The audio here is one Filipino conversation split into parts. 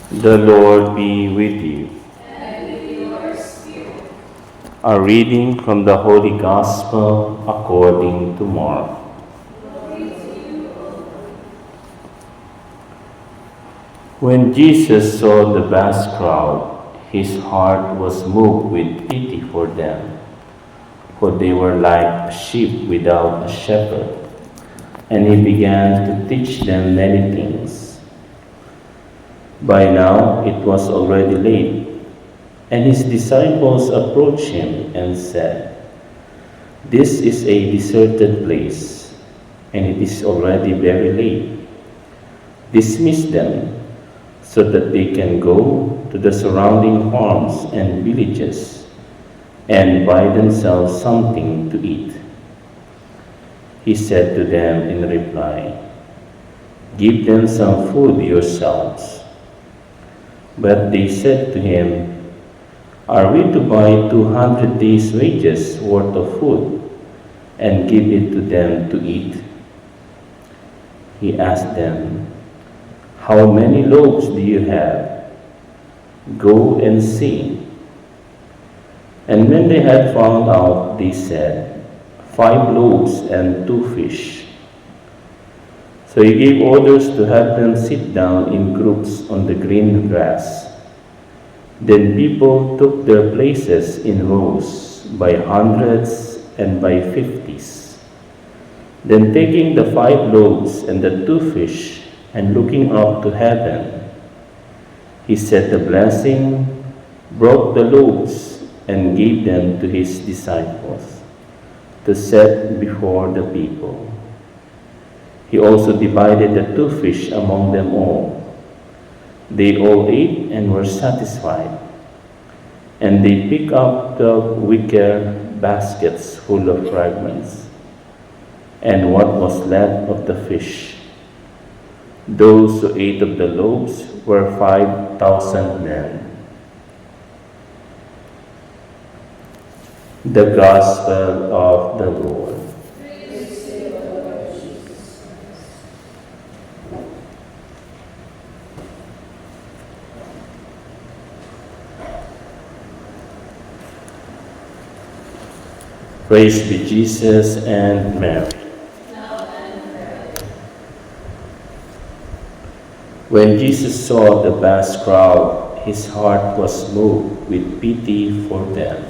The Lord be with you. A reading from the Holy Gospel according to Mark. When Jesus saw the vast crowd, his heart was moved with pity for them, for they were like sheep without a shepherd, and he began to teach them many things. By now it was already late, and his disciples approached him and said, "This is a deserted place, and it is already very late. Dismiss them so that they can go to the surrounding farms and villages and buy themselves something to eat." He said to them in reply, "Give them some food yourselves." But they said to him, "Are we to buy 200 days' wages worth of food and give it to them to eat?" He asked them, "How many loaves do you have? Go and see." And when they had found out, they said, 5 loaves and 2 fish. So he gave orders to have them sit down in groups on the green grass. Then people took their places in rows by hundreds and by 50s. Then taking the 5 loaves and the 2 fish and looking up to heaven, he said the blessing, broke the loaves, and gave them to his disciples to set before the people. He also divided the 2 fish among them all. They all ate and were satisfied, and they picked up the wicker baskets full of fragments, and what was left of the fish. Those who ate of the loaves were 5,000 men. The Gospel of the Lord. Praise be Jesus and Mary. When Jesus saw the vast crowd, his heart was moved with pity for them.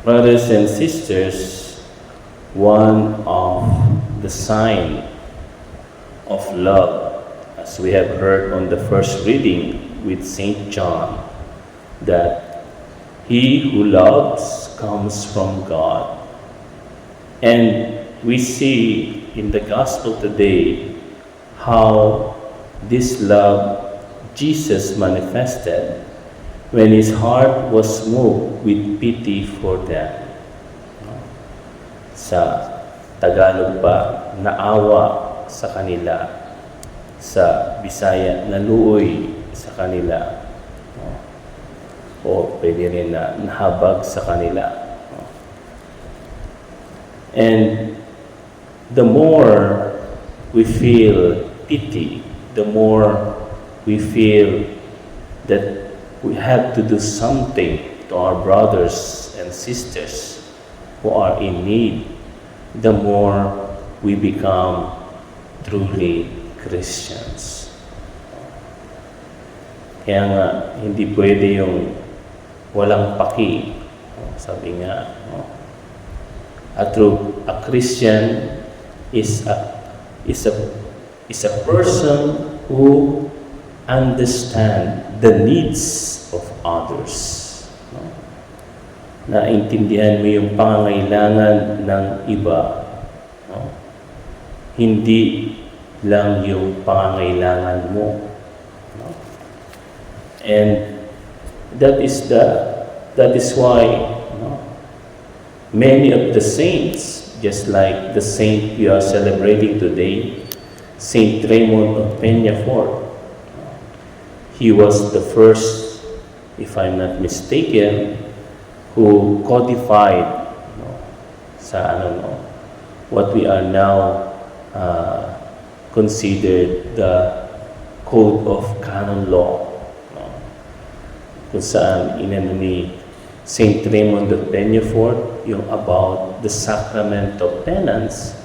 Brothers and sisters, one of the signs of love, as we have heard on the first reading with St. John, that he who loves comes from God. And we see in the Gospel today how this love Jesus manifested when his heart was moved with pity for them. Sa Tagalog pa, naawa sa kanila. Sa Bisaya, naluoy sa kanila. O pwede rin na nahabag sa kanila. And the more we feel pity, the more we feel that we have to do something to our brothers and sisters who are in need, the more we become truly Christians. Kaya nga, hindi pwede yung walang paki. Sabi nga, a Christian is a person who understand the needs of others. Naintindihan mo yung pangangailangan ng iba. Hindi lang yung pangangailangan mo. And that is why many of the saints, just like the saint we are celebrating today, Saint Raymond of Peñafort, he was the first, if I'm not mistaken, who codified what we are now considered the code of canon law, no? Kung saan inano ni Saint Raymond of Peñafort yung about the sacrament of penance,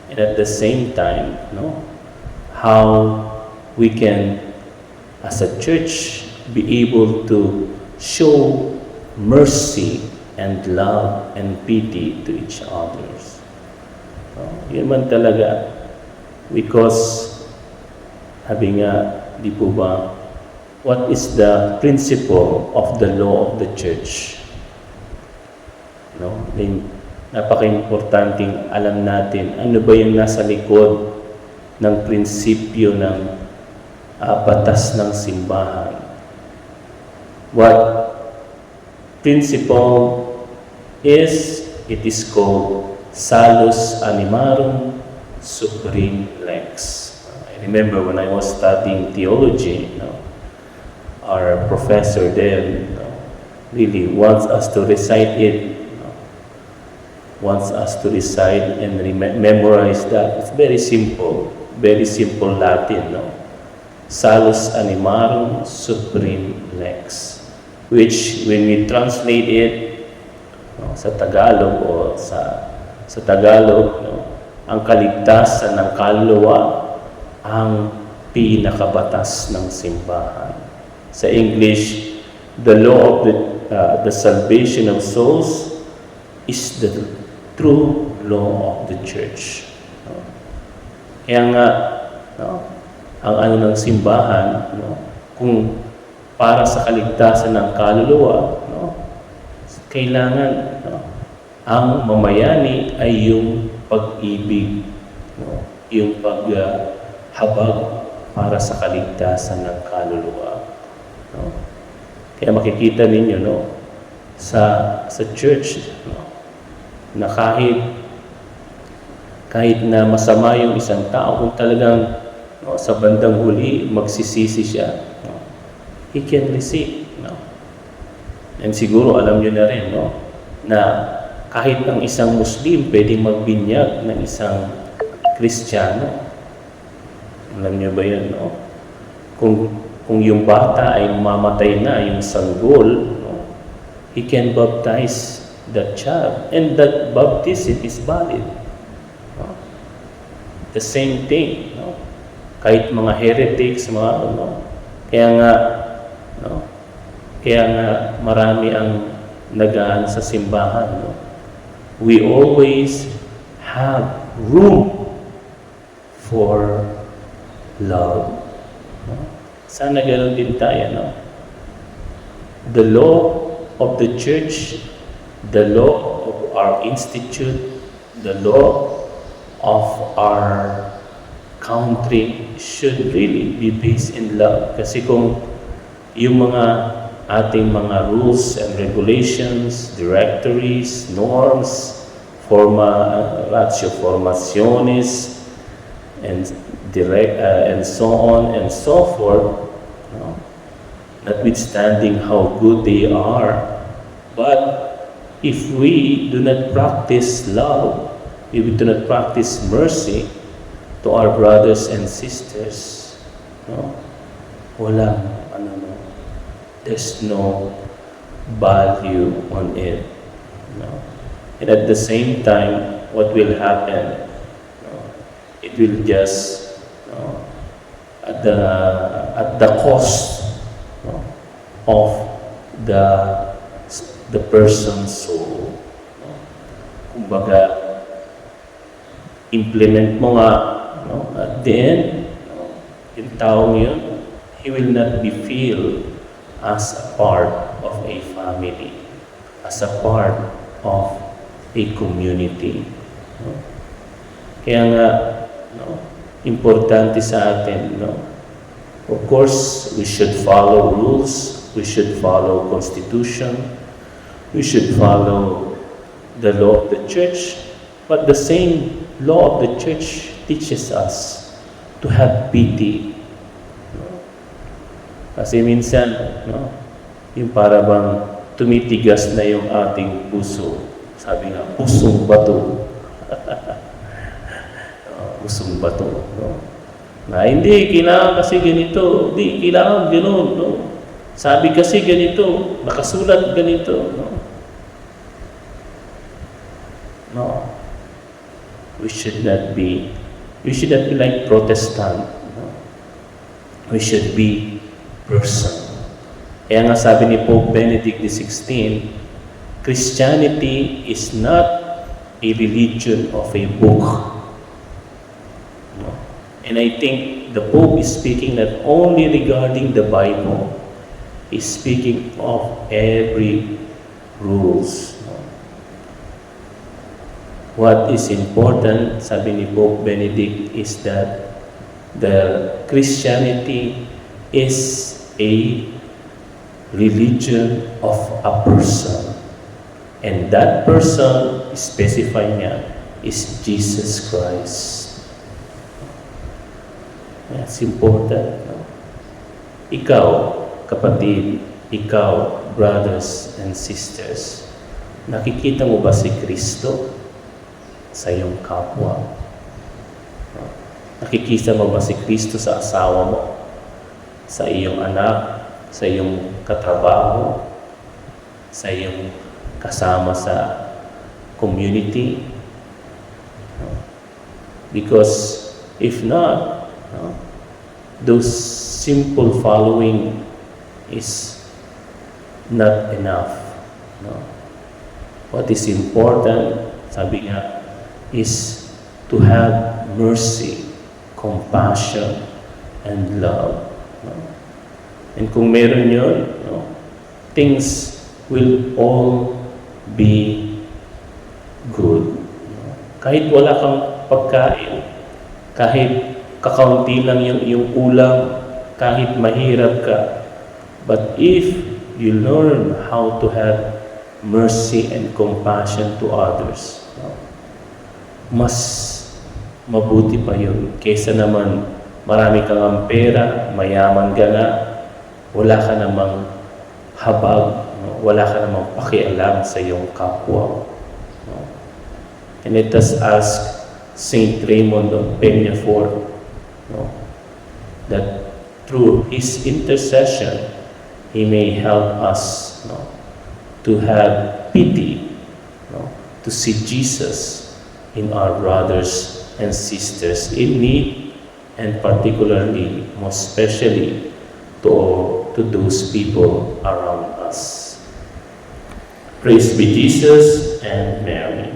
and at the same time, no, how we can, as a church, be able to show mercy and love and pity to each others. No? Yun man talaga. Because, sabi nga, di po ba, what is the principle of the law of the church? No? Napaka-importanting alam natin ano ba yung nasa likod ng prinsipyo ng batas ng simbahan. What principle is, it is called salus animarum supreme lex. I remember when I was studying theology, our professor there really wants us to recite it, wants us to recite and memorize that. It's very simple Latin, salus animarum supreme lex, which when we translate it sa Tagalog o sa Tagalog, ang kaligtasan ng kaluluwa ang pinakabatas ng simbahan. Sa English, the law of the salvation of souls is the true law of the church. Kaya nga, ang ano ng simbahan, kung para sa kaligtasan ng kaluluwa, kailangan ang mamayani ay yung pag-ibig, yung paghabag para sa kaligtasan ng kaluluwa. Kaya makikita ninyo sa church na kahit na masama yung isang tao, kung talagang sa bandang huli magsisisi siya, he can receive. And siguro alam nyo na rin na kahit ang isang Muslim pwedeng magbinyag ng isang Kristiyano. Alam nyo ba yun? Kung yung bata ay mamatay na, yung sanggol, he can baptize that child. And that baptism is valid. The same thing. Kahit mga heretics, kaya nga marami ang nagaan sa simbahan. We always have room for love. Sana ganoon din tayo. The law of the church, the law of our institute, the law of our country should really be based in love. Kasi kung yung mga ating mga rules and regulations, directories, norms, ratio formaciones, and so on and so forth, notwithstanding how good they are, but if we do not practice love, if we do not practice mercy to our brothers and sisters, there's no value on it. And at the same time, what will happen? It will just at the cost of the person's soul. Kumbaga, implement mo nga, at the end, yung taong yun, he will not be feel as a part of a family, as a part of a community. Kaya nga, importante sa atin, of course, we should follow rules, we should follow constitution, we should follow the law of the church, but the same law of the church teaches us to have pity. Kasi minsan, yung para bang tumitigas na yung ating puso. Sabi nga, pusong bato. Pusong bato. Na hindi, kailangan kasi ganito. Hindi, kailangan gano'n. No? Sabi kasi ganito. Nakasulat ganito. No? No. We should not be like Protestant. No? We should be person. Kaya nga sabi ni Pope Benedict XVI, Christianity is not a religion of a book. No? And I think the Pope is speaking not only regarding the Bible, he's speaking of every rules. No? What is important, sabi ni Pope Benedict, is that the Christianity is a religion of a person. And that person, specify niya, is Jesus Christ. That's important. No? Ikaw, kapatid, ikaw, brothers and sisters, nakikita mo ba si Kristo sa iyong kapwa? No? Nakikita mo ba si Kristo sa asawa mo? Sa iyong anak? Sa iyong katrabaho? Sa iyong kasama sa community? No? Because if not, no, those simple following is not enough. No? What is important, sabi nga, is to have mercy, compassion, and love. No? And kung meron yun, no, things will all be good. No? Kahit wala kang pagkain, kahit kakaunti lang yung ulam, kahit mahirap ka, but if you learn how to have mercy and compassion to others, no, mas mabuti pa yun kaysa naman marami kang ang pera, mayaman ka na, wala ka namang habag, no? Wala ka namang pakialam sa iyong kapwa. No? And let us ask Saint Raymond of Peñafort, no, that through his intercession, he may help us, no, to have pity, no, to see Jesus in our brothers and sisters in need, and particularly, most especially, to those people around us. Praise be Jesus and Mary.